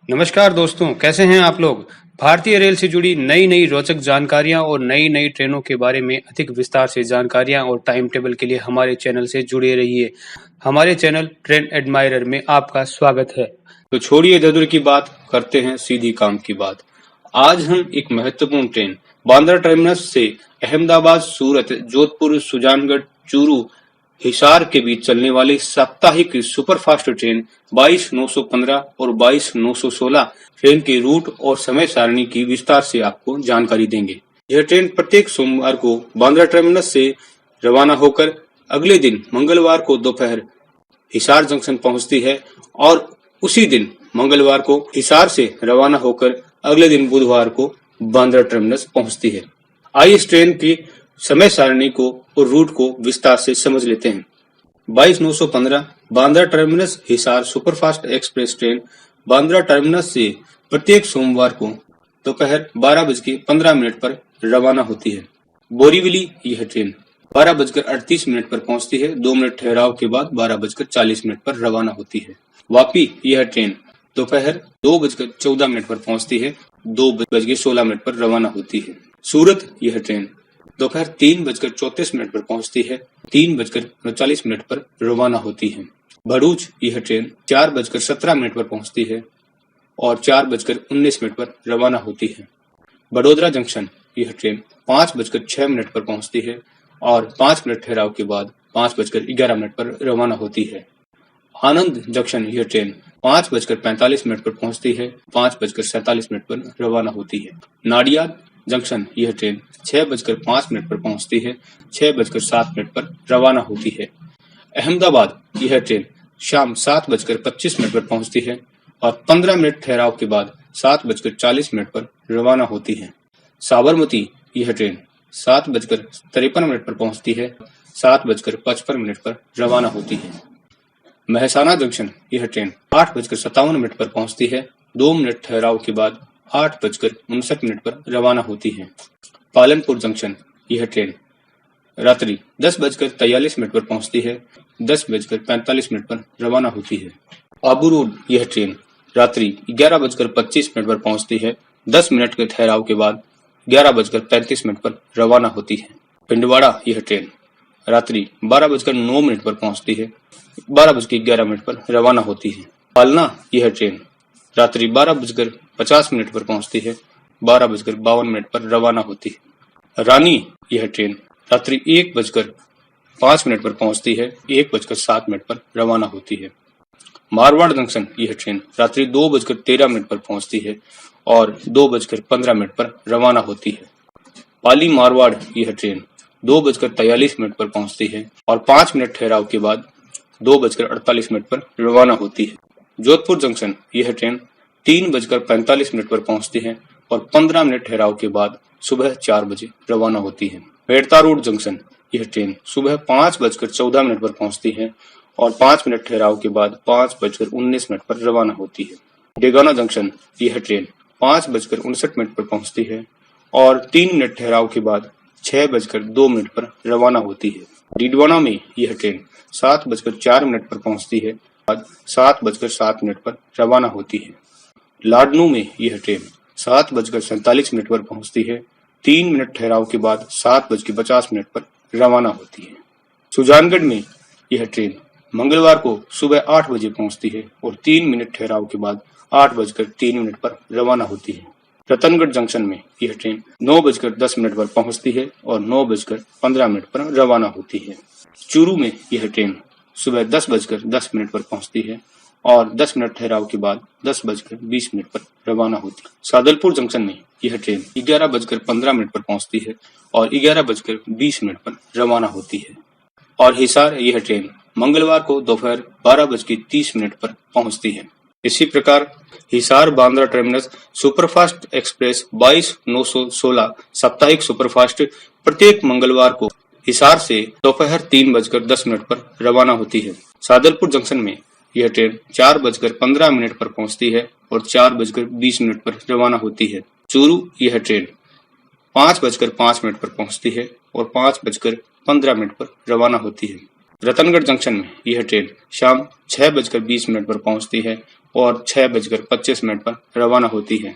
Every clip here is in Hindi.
नमस्कार दोस्तों, कैसे हैं आप लोग। भारतीय रेल से जुड़ी नई नई रोचक जानकारियां और नई नई ट्रेनों के बारे में अधिक विस्तार से जानकारियां और टाइम टेबल के लिए हमारे चैनल से जुड़े रहिए। हमारे चैनल ट्रेन एडमायरर में आपका स्वागत है। तो छोड़िए इधर की बात, करते हैं सीधी काम की बात। आज हम एक महत्वपूर्ण ट्रेन बांद्रा टर्मिनस से अहमदाबाद, सूरत, जोधपुर, सुजानगढ़, चूरू, हिसार के बीच चलने वाली साप्ताहिक सुपरफास्ट ट्रेन 22/915 और 22/916 ट्रेन के रूट और समय सारणी की विस्तार से आपको जानकारी देंगे। यह ट्रेन प्रत्येक सोमवार को बांद्रा टर्मिनस से रवाना होकर अगले दिन मंगलवार को दोपहर हिसार जंक्शन पहुंचती है और उसी दिन मंगलवार को हिसार से रवाना होकर अगले दिन बुधवार को बांद्रा टर्मिनस पहुंचती है। आइए इस ट्रेन की समय सारणी को और रूट को विस्तार से समझ लेते हैं। 22/915 Bandra terminus Hisar superfast express train Bandra terminus से प्रत्येक सोमवार को दोपहर 12:15 पर रवाना होती है। बोरीवली यह ट्रेन 12:38 पर पहुंचती है। 2 मिनट ठहराव के बाद 12:40 पर रवाना होती है। वापी यह ट्रेन दोपहर 2:14 पर पहुंचती है। 2:16 पर रवाना होती है। सूरत यह ट्रेन दोपहर 3:34 पर पहुंचती है। 3:39 पर रवाना होती है। भरूच यह ट्रेन 4:17 पर पहुंचती है और 4:19 पर रवाना होती है। बड़ोदरा जंक्शन यह ट्रेन 5:06 पर पहुंचती है और 5 मिनट ठहराव के बाद 5:11 पर रवाना होती है। आनंद जंक्शन यह ट्रेन 5:45 पर पहुंचती है। 5:47 पर रवाना होती है। नाडियाद जंक्शन यह ट्रेन 6:05 पर पहुंचती है। 6:07 पर रवाना होती है। अहमदाबाद यह ट्रेन शाम 7:25 पर पहुंचती है और 15 मिनट ठहराव के बाद 7:40 पर रवाना होती है। साबरमती यह ट्रेन 7:53 पर पहुंचती है। 7:55 पर रवाना होती है। महसाना जंक्शन यह ट्रेन 8:57 पर पहुंचती है। 2 मिनट ठहराव के बाद 8:59 पर रवाना होती है। पालनपुर जंक्शन यह ट्रेन रात्रि 10:43 पर पहुंचती है। 10:45 पर रवाना होती है। आबू रोड यह ट्रेन रात्रि 11:25 पर पहुंचती है। 10 मिनट के ठहराव के बाद 11:35 पर रवाना होती है। पिंडवाड़ा यह ट्रेन रात्रि 12:09 पर पहुंचती है। 12:11 पर रवाना होती है। पालना यह ट्रेन रात्रि 12:50 पर पहुंचती है। 12:52 पर रवाना होती है। रानी यह ट्रेन रात्रि 1:05 पर पहुंचती है। 1:07 पर रवाना होती है। मारवाड़ जंक्शन यह ट्रेन रात्रि 2:13 पर पहुंचती है और 2:15 पर रवाना होती है। पाली मारवाड़ यह ट्रेन 2:43 पर पहुंचती है और 5 मिनट ठहराव के बाद 2:48 पर रवाना होती है। जोधपुर जंक्शन यह ट्रेन 3:45 पर पहुंचती है और 15 मिनट ठहराव के बाद सुबह 4 बजे रवाना होती है। मेड़ता रोड जंक्शन यह ट्रेन सुबह 5:14 पर पहुंचती है और 5 मिनट ठहराव के बाद 5:19 पर रवाना होती है। डेगाना जंक्शन यह ट्रेन 5:59 पर पहुंचती है और 3 मिनट ठहराव के बाद 6:02 पर रवाना होती है। डीडवाना में यह ट्रेन 7:04 पर पहुंचती है और 7:07 पर रवाना होती है। लाडनू में यह ट्रेन 7:47 पर पहुंचती है। 3 मिनट ठहराव के बाद 7:50 पर रवाना होती है। सुजानगढ़ में यह ट्रेन मंगलवार को सुबह 8 बजे पहुंचती है और 3 मिनट ठहराव के बाद 8:03 पर रवाना होती है। रतनगढ़ जंक्शन में यह ट्रेन 9:10 पर पहुंचती है और 9:15 पर रवाना होती है। चूरू में यह ट्रेन सुबह 10:10 पर पहुंचती है और 10 मिनट ठहराव के बाद 10:20 पर रवाना होती है। सादलपुर जंक्शन में यह ट्रेन 11:15 पर पहुंचती है और 11:20 पर रवाना होती है। और हिसार यह ट्रेन मंगलवार को दोपहर 12:30 पर पहुंचती है। इसी प्रकार Hisar Bandra terminus superfast express 22/916 साप्ताहिक सुपरफास्ट प्रत्येक मंगलवार को हिसार से दोपहर 3:10 पर रवाना होती है। सादलपुर जंक्शन में यह ट्रेन 4:15 पर पहुंचती है और 4:20 पर रवाना होती है। चूरू यह ट्रेन 5:05 पर पहुंचती है और 5:15 पर रवाना होती है। रतनगढ़ जंक्शन में यह ट्रेन शाम 6:20 पर पहुंचती है और 6:25 पर रवाना होती है।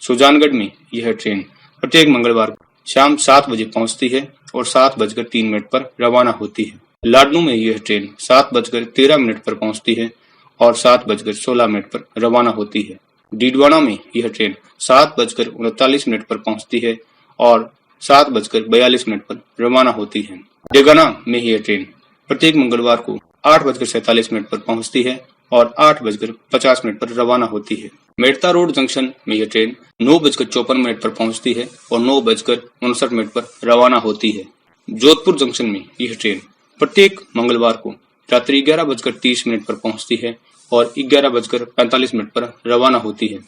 सुजानगढ़ में यह ट्रेन प्रत्येक मंगलवार को शाम 7 बजे पहुंचती है और 7:03 पर रवाना होती है। लाडनू में यह ट्रेन 7:13 पर पहुंचती है और 7:16 पर रवाना होती है। डीडवाना में यह ट्रेन 7:39 पर पहुंचती है और 7:42 पर रवाना होती है। डेगाना में यह ट्रेन प्रत्येक मंगलवार को 8:47 पर पहुंचती है और 8:50 पर रवाना होती है। मेड़ता रोड जंक्शन में यह ट्रेन 9:54 पर पहुंचती है और 9:59 पर रवाना होती है। जोधपुर जंक्शन में यह ट्रेन प्रत्येक मंगलवार को रात्रि 11:30 पर पहुंचती है और 11:45 पर रवाना होती है।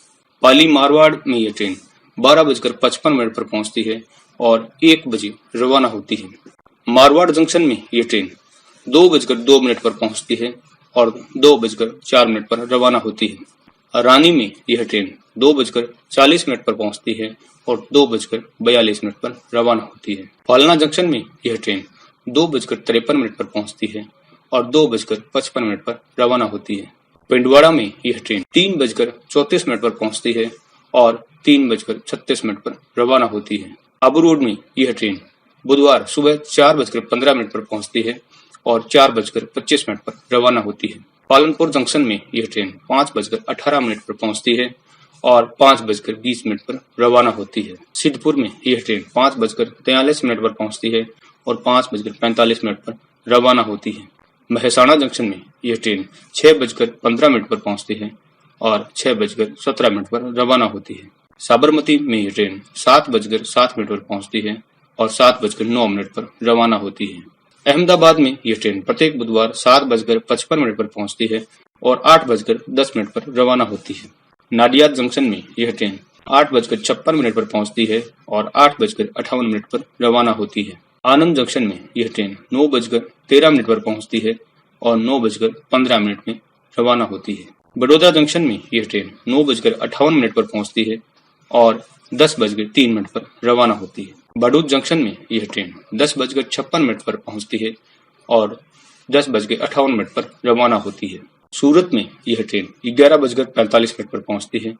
पाली मारवाड़ में यह ट्रेन 12:55 पर पहुंचती है और 1 बजे रवाना होती है। मारवाड़ जंक्शन में यह ट्रेन 2:02 पर पहुंचती है और 2:04 पर रवाना होती है। रानी में यह ट्रेन 2:40 पर पहुंचती है और 2:42 पर रवाना होती है। फालना जंक्शन में यह ट्रेन 2:53 पर पहुंचती है और 2:55 पर रवाना होती है। पिंडवाड़ा में यह ट्रेन 3:34 पर पहुंचती है और 3:36 पर रवाना होती है। आबू रोड में यह ट्रेन बुधवार सुबह 4:15 पर पहुंचती है और 4:25 पर रवाना होती है। पालनपुर जंक्शन में यह ट्रेन 5:18 पर पहुंचती है और 5:20 पर रवाना होती है। सिद्धपुर में यह ट्रेन 5:43 पर पहुंचती है और 5:45 पर रवाना होती है। महसाणा जंक्शन में यह ट्रेन 6:15 पर पहुंचती है और 6:17 पर रवाना होती है। साबरमती में यह ट्रेन 7:07 पर पहुंचती है और 7:09 पर रवाना होती है। अहमदाबाद में यह ट्रेन प्रत्येक बुधवार 7:55 पर पहुंचती है और 8:10 पर रवाना होती है। नाडियाद जंक्शन में यह ट्रेन 8:56 पर पहुंचती है और 8:58 पर रवाना होती है। आनंद जंक्शन में यह ट्रेन 9:13 पर पहुंचती है और 9:15 में रवाना होती है। बड़ौदा जंक्शन में यह ट्रेन 9:58 पर पहुंचती है और 10:03 पर रवाना होती है। बड़ौद जंक्शन में यह ट्रेन 10:56 पर पहुंचती है और 10:58 पर रवाना होती है। सूरत में यह ट्रेन 11:45 पर पहुंचती है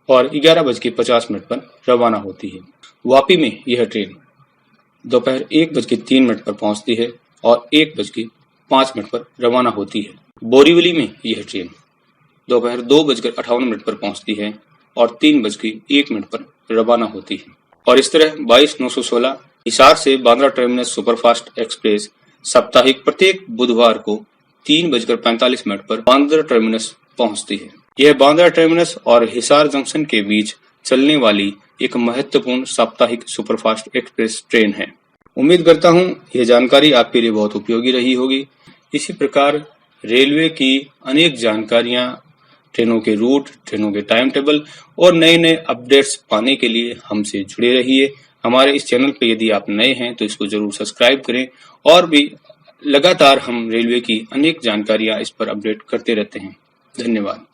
और 11:50 पर रवाना होती है। वापी में यह ट्रेन दोपहर 1:03 पर पहुंचती है और 1:05 पर रवाना होती है। बोरीवली में यह ट्रेन दोपहर 2:58 पर पहुंचती है और 3:01 पर रवाना होती है। और इस तरह 22/916 हिसार से बांद्रा टर्मिनस सुपरफास्ट एक्सप्रेस साप्ताहिक प्रत्येक बुधवार को 3:45 पर बांद्रा टर्मिनस पहुंचती है। यह बांद्रा टर्मिनस और हिसार जंक्शन के बीच चलने वाली एक महत्वपूर्ण साप्ताहिक सुपरफास्ट एक्सप्रेस ट्रेन है। उम्मीद करता हूं यह जानकारी आपके लिए बहुत उपयोगी रही होगी। इसी प्रकार रेलवे की अनेक जानकारियां, ट्रेनों के रूट, ट्रेनों के टाइम टेबल और नए नए अपडेट्स पाने के लिए हमसे जुड़े रहिए। हमारे इस चैनल पे यदि आप नए हैं तो इसको जरूर सब्सक्राइब करें और भी लगातार हम रेलवे की अनेक जानकारियां इस पर अपडेट करते रहते हैं। धन्यवाद।